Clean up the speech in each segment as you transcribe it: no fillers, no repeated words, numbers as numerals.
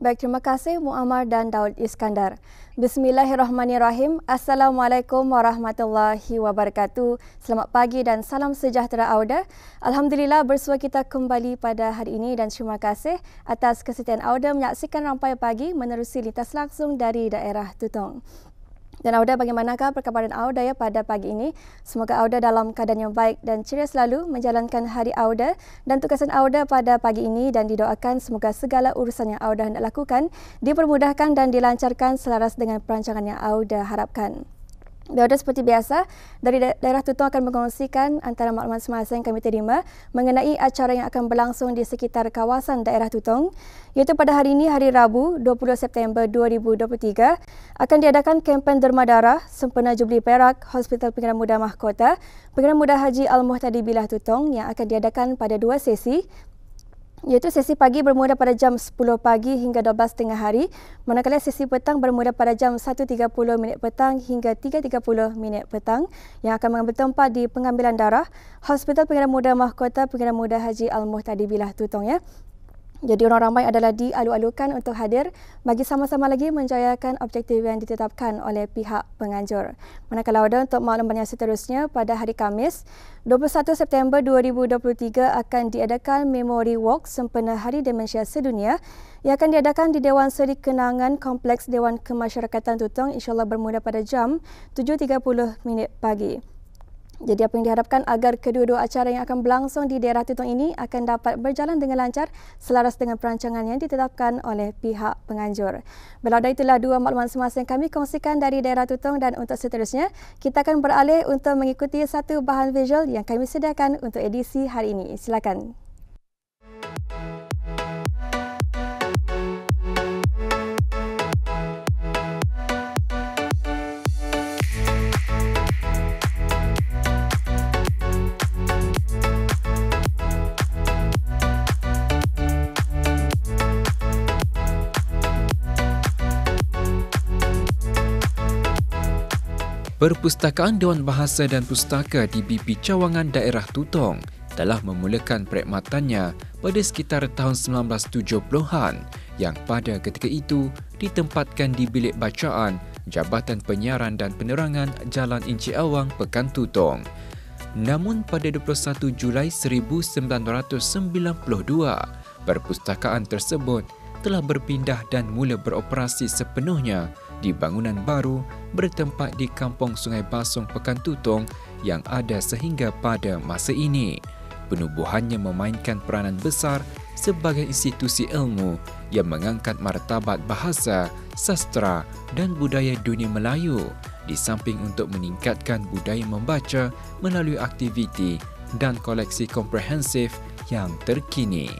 Baik, terima kasih Muammar dan Daud Iskandar. Bismillahirrahmanirrahim. Assalamualaikum warahmatullahi wabarakatuh. Selamat pagi dan salam sejahtera Auda. Alhamdulillah bersua kita kembali pada hari ini dan terima kasih atas kesetiaan Auda menyaksikan Rampai Pagi menerusi lintas langsung dari daerah Tutong. Dan Auda, bagaimanakah perkabaran Auda pada pagi ini? Semoga Auda dalam keadaan yang baik dan ceria selalu menjalankan hari Auda dan tugasan Auda pada pagi ini, dan didoakan semoga segala urusan yang Auda hendak lakukan dipermudahkan dan dilancarkan selaras dengan perancangan yang Auda harapkan. Auda seperti biasa, dari daerah Tutong akan mengkongsikan antara maklumat semasa yang kami terima mengenai acara yang akan berlangsung di sekitar kawasan daerah Tutong, iaitu pada hari ini, hari Rabu 20 September 2023, akan diadakan kempen derma darah sempena Jubli Perak Hospital Pengeran Muda Mahkota Pengeran Muda Haji Al-Muhtadi Billah Tutong yang akan diadakan pada dua sesi, iaitu sesi pagi bermula pada jam 10 pagi hingga 12.30 hari, manakala sesi petang bermula pada jam 1.30 minit petang hingga 3.30 minit petang, yang akan mengambil tempat di pengambilan darah Hospital Pengeran Muda Mahkota Pengeran Muda Haji Al-Muhtadi Billah Tutong. Jadi orang ramai adalah dialu-alukan untuk hadir bagi sama-sama lagi menjayakan objektif yang ditetapkan oleh pihak penganjur. Manakala untuk makluman yang seterusnya, pada hari Khamis 21 September 2023 akan diadakan Memory Walk sempena Hari Demensia Sedunia yang akan diadakan di Dewan Seri Kenangan Kompleks Dewan Kemasyarakatan Tutong, insyaAllah bermula pada jam 7.30 minit pagi. Jadi apa yang diharapkan agar kedua-dua acara yang akan berlangsung di daerah Tutong ini akan dapat berjalan dengan lancar selaras dengan perancangan yang ditetapkan oleh pihak penganjur. Berada itulah dua maklumat semasa yang kami kongsikan dari daerah Tutong, dan untuk seterusnya kita akan beralih untuk mengikuti satu bahan visual yang kami sediakan untuk edisi hari ini. Silakan. Perpustakaan Dewan Bahasa dan Pustaka di BP Cawangan Daerah Tutong telah memulakan perkhidmatannya pada sekitar tahun 1970-an yang pada ketika itu ditempatkan di Bilik Bacaan Jabatan Penyiaran dan Penerangan Jalan Inci Awang, Pekan Tutong. Namun pada 21 Julai 1992, perpustakaan tersebut telah berpindah dan mula beroperasi sepenuhnya di bangunan baru bertempat di Kampung Sungai Basong, Pekan Tutong yang ada sehingga pada masa ini. Penubuhannya memainkan peranan besar sebagai institusi ilmu yang mengangkat martabat bahasa, sastra dan budaya dunia Melayu, di samping untuk meningkatkan budaya membaca melalui aktiviti dan koleksi komprehensif yang terkini.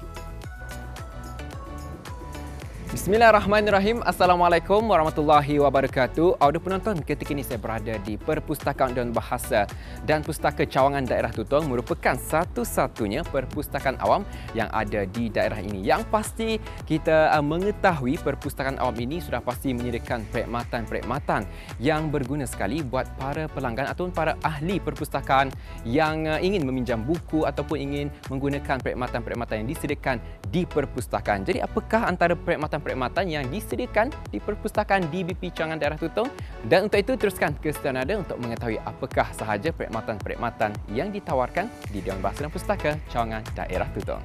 Bismillahirrahmanirrahim. Assalamualaikum warahmatullahi wabarakatuh. Audio penonton, ketika ini saya berada di Perpustakaan Dewan Bahasa dan Pustaka Cawangan Daerah Tutong, merupakan satu-satunya perpustakaan awam yang ada di daerah ini. Yang pasti kita mengetahui perpustakaan awam ini sudah pasti menyediakan perkhidmatan-perkhidmatan yang berguna sekali buat para pelanggan ataupun para ahli perpustakaan yang ingin meminjam buku ataupun ingin menggunakan perkhidmatan-perkhidmatan yang disediakan di perpustakaan. Jadi apakah antara perkhidmatan yang disediakan di perpustakaan di BP Cawangan Daerah Tutong? Dan untuk itu teruskan ke Setia Nada untuk mengetahui apakah sahaja perkhidmatan-perkhidmatan yang ditawarkan di Dewan Bahasa dan Pustaka Cawangan Daerah Tutong.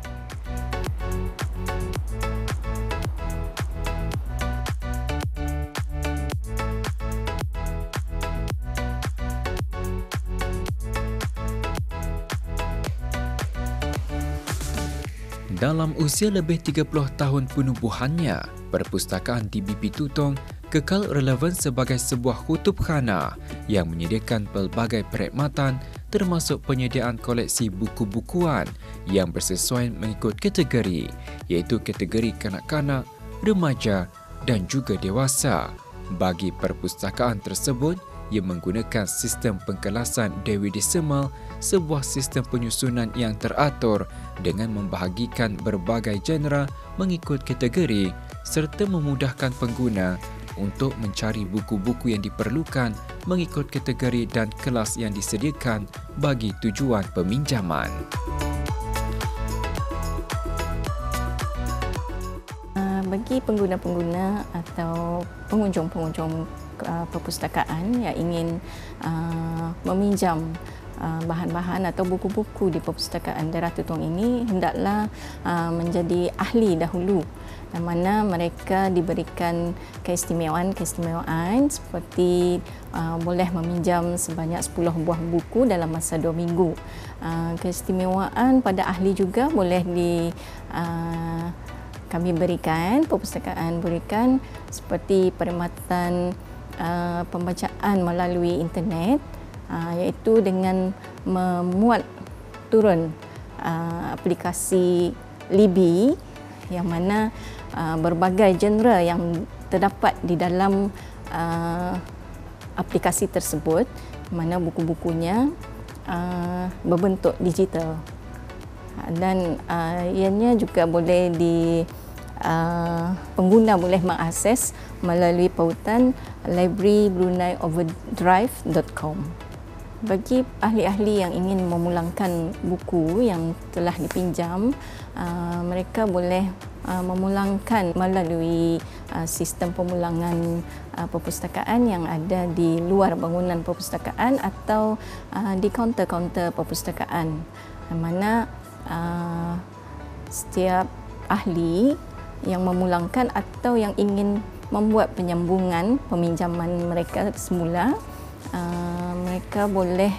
Dalam usia lebih 30 tahun penubuhannya, perpustakaan di BP Tutong kekal relevan sebagai sebuah kutubkhana yang menyediakan pelbagai perkhidmatan termasuk penyediaan koleksi buku-bukuan yang bersesuaian mengikut kategori, iaitu kategori kanak-kanak, remaja dan juga dewasa. Bagi perpustakaan tersebut yang menggunakan sistem pengkelasan Dewi Desimal, sebuah sistem penyusunan yang teratur dengan membahagikan berbagai genre mengikut kategori serta memudahkan pengguna untuk mencari buku-buku yang diperlukan mengikut kategori dan kelas yang disediakan bagi tujuan peminjaman. Bagi pengguna-pengguna atau pengunjung-pengunjung perpustakaan yang ingin meminjam bahan-bahan atau buku-buku di perpustakaan daerah Tutong ini, hendaklah menjadi ahli dahulu, yang mana mereka diberikan keistimewaan seperti boleh meminjam sebanyak 10 buah buku dalam masa 2 minggu. Keistimewaan pada ahli juga boleh kami berikan, perpustakaan berikan, seperti perkhidmatan pembacaan melalui internet, iaitu dengan memuat turun aplikasi Libby, yang mana berbagai genre yang terdapat di dalam aplikasi tersebut, mana buku-bukunya berbentuk digital, dan ianya juga boleh pengguna boleh mengakses melalui pautan librarybruneioverdrive.com. Bagi ahli-ahli yang ingin memulangkan buku yang telah dipinjam, mereka boleh memulangkan melalui sistem pemulangan perpustakaan yang ada di luar bangunan perpustakaan atau di kaunter-kaunter perpustakaan, mana setiap ahli yang memulangkan atau yang ingin membuat penyambungan peminjaman mereka semula, mereka boleh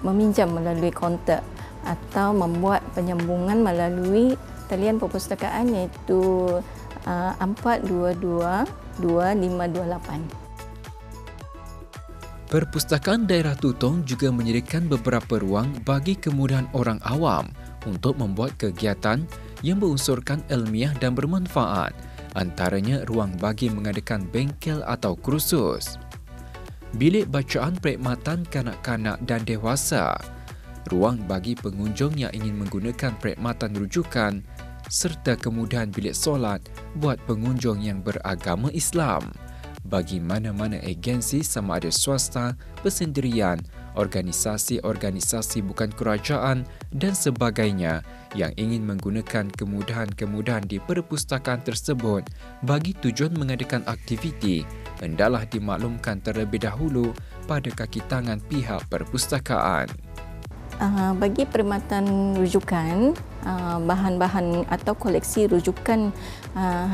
meminjam melalui kaunter atau membuat penyambungan melalui talian perpustakaan, iaitu 422-2528. Perpustakaan Daerah Tutong juga menyediakan beberapa ruang bagi kemudahan orang awam untuk membuat kegiatan yang berunsurkan ilmiah dan bermanfaat, antaranya ruang bagi mengadakan bengkel atau kursus, bilik bacaan perkhidmatan kanak-kanak dan dewasa, ruang bagi pengunjung yang ingin menggunakan perkhidmatan rujukan, serta kemudahan bilik solat buat pengunjung yang beragama Islam bagi mana-mana agensi sama ada swasta, persendirian, organisasi-organisasi bukan kerajaan dan sebagainya yang ingin menggunakan kemudahan-kemudahan di perpustakaan tersebut bagi tujuan mengadakan aktiviti, hendaklah dimaklumkan terlebih dahulu pada kaki tangan pihak perpustakaan. Bagi perkhidmatan rujukan, bahan-bahan atau koleksi rujukan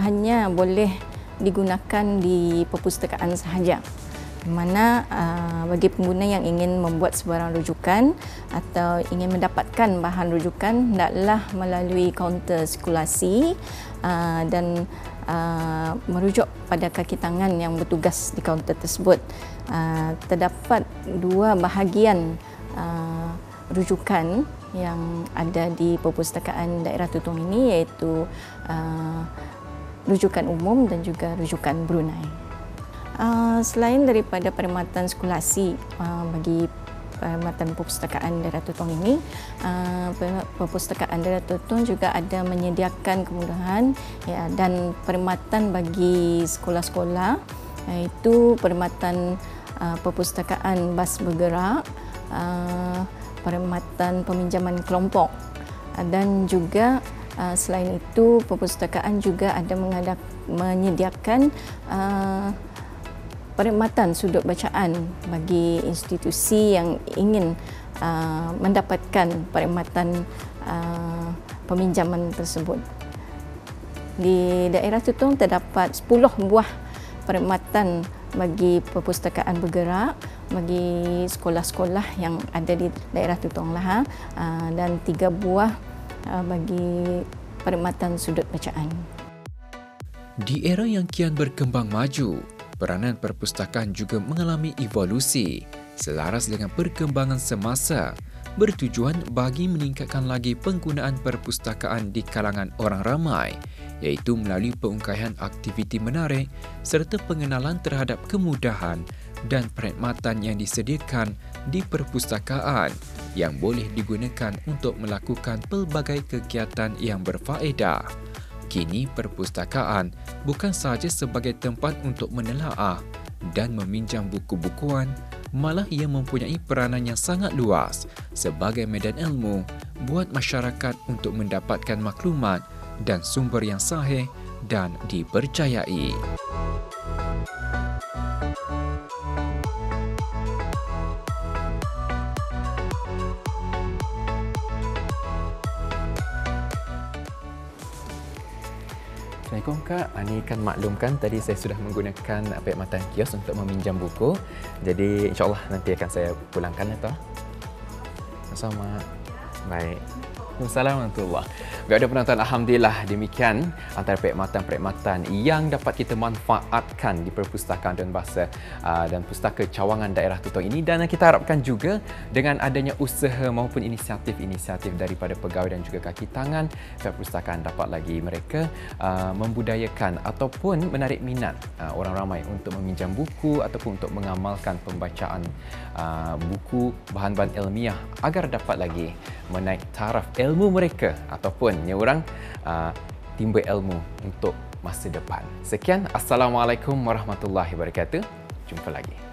hanya boleh digunakan di perpustakaan sahaja. Mana bagi pengguna yang ingin membuat sebarang rujukan atau ingin mendapatkan bahan rujukan, hendaklah melalui kaunter sirkulasi dan merujuk pada kaki tangan yang bertugas di kaunter tersebut. Terdapat 2 bahagian rujukan yang ada di perpustakaan daerah Tutong ini, iaitu rujukan umum dan juga rujukan Brunei. Selain daripada perkhidmatan sirkulasi bagi perkhidmatan perpustakaan daerah Tutong ini, perpustakaan daerah Tutong juga ada menyediakan kemudahan dan perkhidmatan bagi sekolah-sekolah, iaitu perkhidmatan perpustakaan bas bergerak, perkhidmatan peminjaman kelompok, dan juga selain itu perpustakaan juga ada menyediakan perkhidmatan sudut bacaan bagi institusi yang ingin mendapatkan perkhidmatan peminjaman tersebut. Di daerah Tutong terdapat 10 buah perkhidmatan bagi perpustakaan bergerak bagi sekolah-sekolah yang ada di daerah Tutong lah, dan 3 buah bagi perkhidmatan sudut bacaan. Di era yang kian berkembang maju, peranan perpustakaan juga mengalami evolusi selaras dengan perkembangan semasa, bertujuan bagi meningkatkan lagi penggunaan perpustakaan di kalangan orang ramai, iaitu melalui pengungkaian aktiviti menarik serta pengenalan terhadap kemudahan dan perkhidmatan yang disediakan di perpustakaan yang boleh digunakan untuk melakukan pelbagai kegiatan yang berfaedah. Kini perpustakaan bukan sahaja sebagai tempat untuk menelaah dan meminjam buku-bukuan, malah ia mempunyai peranan yang sangat luas sebagai medan ilmu buat masyarakat untuk mendapatkan maklumat dan sumber yang sahih dan dipercayai. Assalamualaikum Kak, Ani kan maklumkan tadi saya sudah menggunakan perkhidmatan kios untuk meminjam buku. Jadi insyaAllah nanti akan saya pulangkan atau? Sama. Baik. Assalamualaikum warahmatullahi wabarakatuh. Ada penonton, alhamdulillah demikian antara perkhidmatan-perkhidmatan yang dapat kita manfaatkan di Perpustakaan Dewan Bahasa dan Pustaka Cawangan Daerah Tutong ini, dan kita harapkan juga dengan adanya usaha maupun inisiatif-inisiatif daripada pegawai dan juga kaki tangan perpustakaan dapat lagi mereka membudayakan ataupun menarik minat orang ramai untuk meminjam buku ataupun untuk mengamalkan pembacaan buku bahan-bahan ilmiah agar dapat lagi menaik taraf ilmu mereka ataupun orang timba ilmu untuk masa depan. Sekian, Assalamualaikum warahmatullahi wabarakatuh. Jumpa lagi.